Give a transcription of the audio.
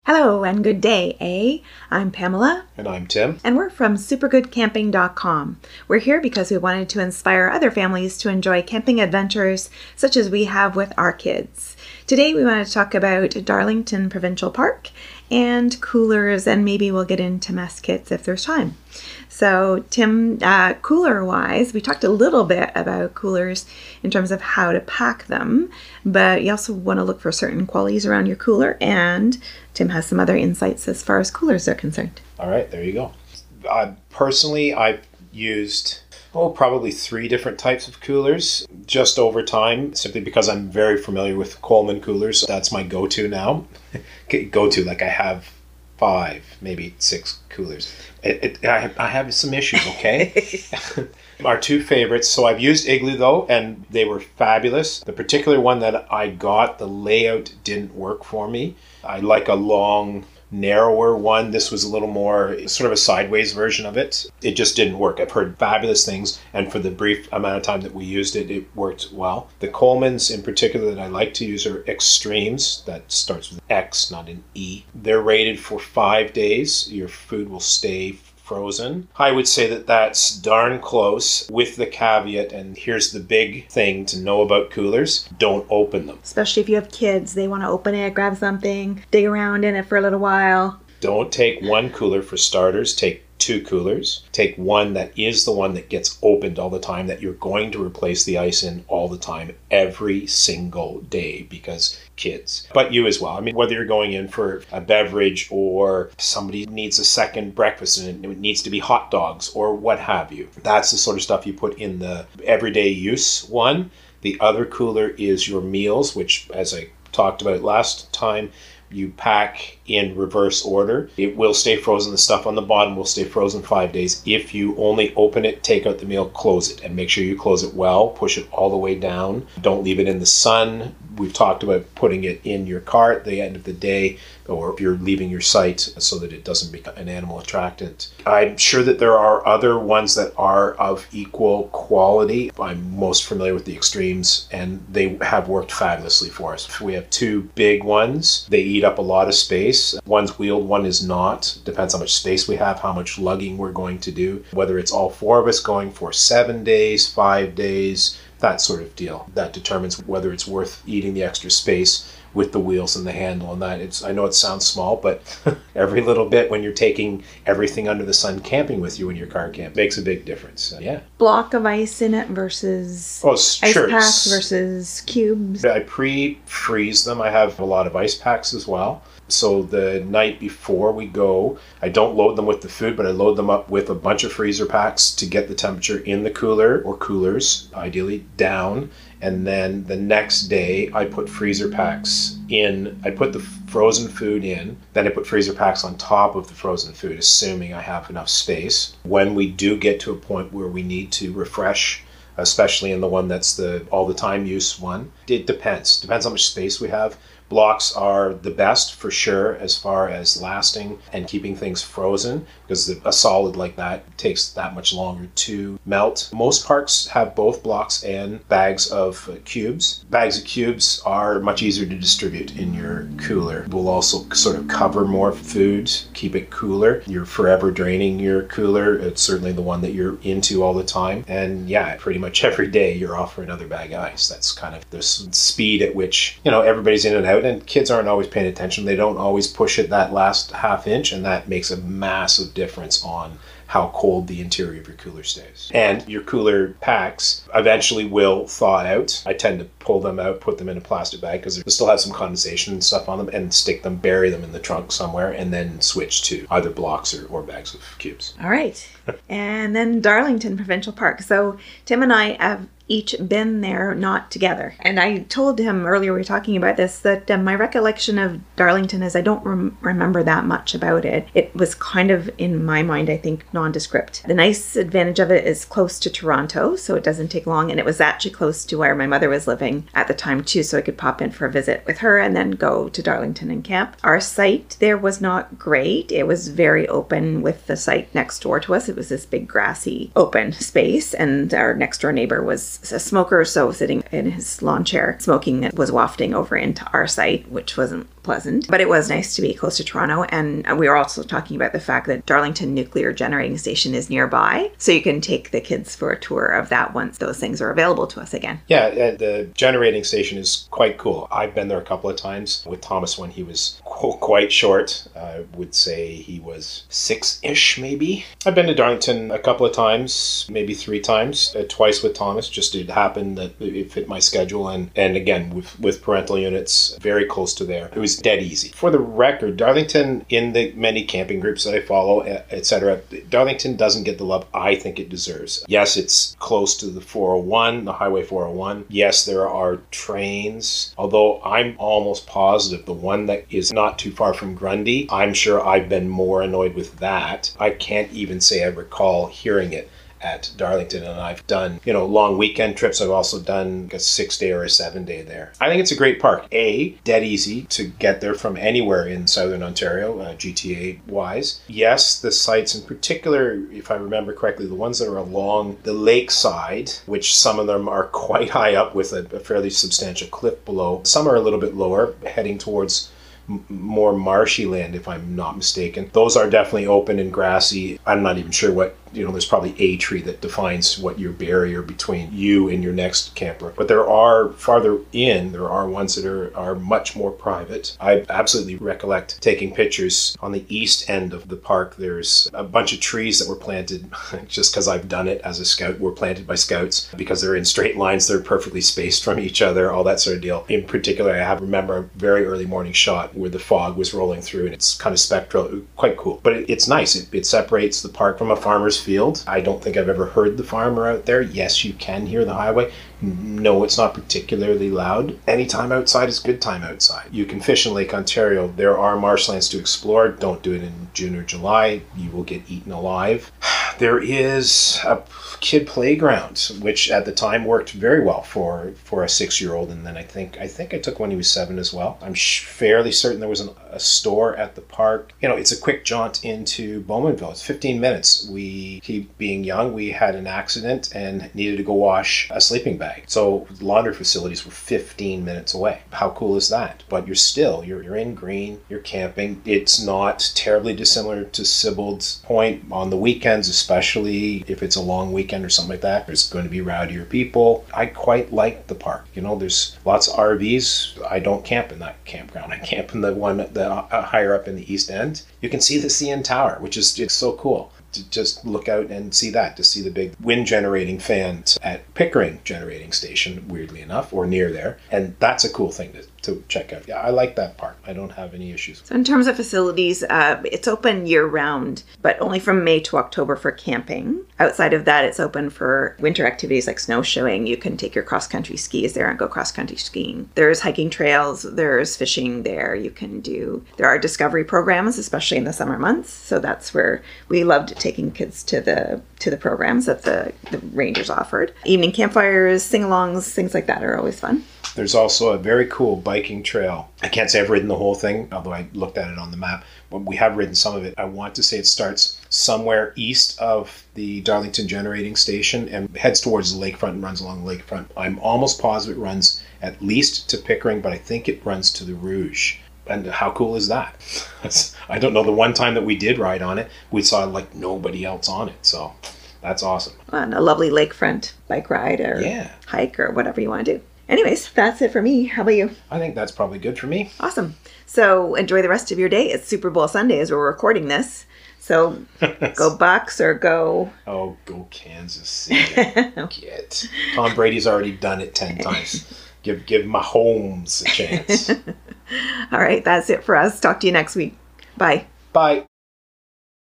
Hello and good day, I'm Pamela. And I'm Tim. And we're from supergoodcamping.com. We're here because we wanted to inspire other families to enjoy camping adventures such as we have with our kids. Today we want to talk about Darlington Provincial Park and coolers, and maybe we'll get into mess kits if there's time. So Tim, cooler-wise, we talked a little bit about coolers in terms of how to pack them, but you also want to look for certain qualities around your cooler, and Tim has some other insights as far as coolers are concerned. All right, there you go. Personally, I've used probably 3 different types of coolers just over time, simply because I'm very familiar with Coleman coolers. That's my go-to now. Like I have 5, maybe 6 coolers. I have some issues, okay? Our 2 favorites. So I've used Igloo though, and they were fabulous. The particular one that I got, the layout didn't work for me. I like a long, narrower one. This was a little more sort of a sideways version of it. It just didn't work. I've heard fabulous things, and for the brief amount of time that we used it, it worked well. The Colemans in particular that I like to use are Extremes. That starts with X, not an E. They're rated for 5 days. Your food will stay frozen. I would say that that's darn close, with the caveat, and here's the big thing to know about coolers: don't open them. Especially if you have kids, they want to open it, grab something, dig around in it for a little while. Don't take 1 cooler for starters. Take 2 coolers. Take one that is the one that gets opened all the time, that you're going to replace the ice in all the time, every single day, because kids, but you as well. I mean, whether you're going in for a beverage or somebody needs a second breakfast and it needs to be hot dogs or what have you, that's the sort of stuff you put in the everyday use one. The other cooler is your meals, which, as I talked about last time, you pack in reverse order. It will stay frozen. The stuff on the bottom will stay frozen 5 days. If you only open it, take out the meal, close it, and make sure you close it well. Push it all the way down. Don't leave it in the sun. We've talked about putting it in your car at the end of the day, or if you're leaving your site, so that it doesn't become an animal attractant. I'm sure that there are other ones that are of equal quality. I'm most familiar with the Extremes, and they have worked fabulously for us. We have 2 big ones. They eat up a lot of space. One's wheeled, one is not. Depends how much space we have, how much lugging we're going to do, whether it's all 4 of us going for 7 days, 5 days, that sort of deal. That determines whether it's worth eating the extra space with the wheels and the handle and that. I know it sounds small, but every little bit when you're taking everything under the sun camping with you in your car camp makes a big difference. Yeah. Block of ice in it versus ice packs versus cubes. I pre-freeze them. I have a lot of ice packs as well. So the night before we go, I don't load them with the food, but I load them up with a bunch of freezer packs to get the temperature in the cooler, or coolers, ideally, down. And then the next day, I put freezer packs in. I put the frozen food in, then I put freezer packs on top of the frozen food, assuming I have enough space. When we do get to a point where we need to refresh, especially in the one that's the all the time use one, it depends. Depends how much space we have. Blocks are the best for sure as far as lasting and keeping things frozen, because a solid like that takes that much longer to melt. Most parks have both blocks and bags of cubes. Bags of cubes are much easier to distribute in your cooler. Will also sort of cover more food, keep it cooler. You're forever draining your cooler. It's certainly the one that you're into all the time. And yeah, pretty much every day you're off for another bag of ice. That's kind of the speed at which, everybody's in and out. And kids aren't always paying attention. They don't always push it that last ½ inch, and that makes a massive difference on how cold the interior of your cooler stays. And your cooler packs eventually will thaw out. I tend to pull them out, put them in a plastic bag, because they still have some condensation and stuff on them, and stick them, bury them in the trunk somewhere, and then switch to either blocks or bags of cubes. All right. And then Darlington Provincial Park. So Tim and I have each been there, not together. And I told him earlier, we were talking about this, that my recollection of Darlington is I don't remember that much about it. It was kind of, in my mind, I think, nondescript. The nice advantage of it is close to Toronto, so it doesn't take long. And it was actually close to where my mother was living at the time too, so I could pop in for a visit with her and then go to Darlington and camp. Our site there was not great. It was very open with the site next door to us. It was this big grassy open space, and our next door neighbor was a smoker, so sitting in his lawn chair smoking was wafting over into our site, which wasn't pleasant. But it was nice to be close to Toronto. And we were also talking about the fact that Darlington Nuclear Generating Station is nearby. So you can take the kids for a tour of that once those things are available to us again. Yeah, the generating station is quite cool. I've been there a couple of times with Thomas when he was quite short. I would say he was 6-ish maybe. I've been to Darlington a couple of times, maybe 3 times, twice with Thomas. Just it happened that it fit my schedule. And again, with parental units, very close to there. It was dead easy. For the record, Darlington, in the many camping groups that I follow, etc., Darlington doesn't get the love I think it deserves. Yes, it's close to the 401, the Highway 401. Yes, there are trains, although I'm almost positive the one that is not too far from Grundy, I'm sure I've been more annoyed with that. I can't even say I recall hearing it at Darlington, and I've done, long weekend trips. I've also done a 6-day or a 7-day there. I think it's a great park. Dead easy to get there from anywhere in Southern Ontario, GTA wise. Yes, the sites in particular, if I remember correctly, the ones that are along the lakeside, which some of them are quite high up with a fairly substantial cliff below. Some are a little bit lower, heading towards more marshy land, if I'm not mistaken. Those are definitely open and grassy. I'm not even sure what, there's probably a tree that defines what your barrier between you and your next camper. But there are farther in, there are ones that are much more private. I absolutely recollect taking pictures on the east end of the park. There's a bunch of trees that were planted, just because I've done it as a scout, were planted by scouts because they're in straight lines, they're perfectly spaced from each other, all that sort of deal. In particular, I remember a very early morning shot where the fog was rolling through and it's kind of spectral, quite cool. But it's nice. It separates the park from a farmer's field. I don't think I've ever heard the farmer out there. Yes, you can hear the highway. No, it's not particularly loud. Any time outside is good time outside. You can fish in Lake Ontario. There are marshlands to explore. Don't do it in June or July. You will get eaten alive. There is a kid playground, which at the time worked very well for a 6-year-old, and then I think I took when he was 7 as well. I'm fairly certain there was a store at the park. It's a quick jaunt into Bowmanville. It's 15 minutes. He being young, we had an accident and needed to go wash a sleeping bag. So the laundry facilities were 15 minutes away. How cool is that? But you're in green, you're camping. It's not terribly dissimilar to Sibbald's Point on the weekends, especially if it's a long weekend or something like that. There's going to be rowdier people. I quite like the park. There's lots of RVs. I don't camp in that campground. I camp in the one higher up in the east end. You can see the CN Tower, which is just so cool. To just look out and see that, to see the big wind generating fan at Pickering Generating Station, weirdly enough, or near there. And that's a cool thing to check out. Yeah, I like that park. I don't have any issues. So in terms of facilities, it's open year round, but only from May to October for camping. Outside of that, it's open for winter activities like snowshoeing. You can take your cross-country skis there and go cross-country skiing. There's hiking trails, there's fishing there. There are discovery programs, especially in the summer months. So that's where we loved taking kids to the programs that the rangers offered. Evening campfires, sing-alongs, things like that are always fun. There's also a very cool biking trail. I can't say I've ridden the whole thing, although I looked at it on the map. But we have ridden some of it. I want to say it starts somewhere east of the Darlington Generating Station and heads towards the lakefront and runs along the lakefront. I'm almost positive it runs at least to Pickering, but I think it runs to the Rouge. And how cool is that? I don't know. The one time that we did ride on it, we saw nobody else on it. So that's awesome. And a lovely lakefront bike ride or hike or whatever you want to do. Anyways, that's it for me. How about you? I think that's probably good for me. Awesome. So enjoy the rest of your day. It's Super Bowl Sunday as we're recording this. So go Bucks or go... Oh, go Kansas City. Get. Tom Brady's already done it 10 times. Give Mahomes a chance. All right, that's it for us. Talk to you next week. Bye. Bye.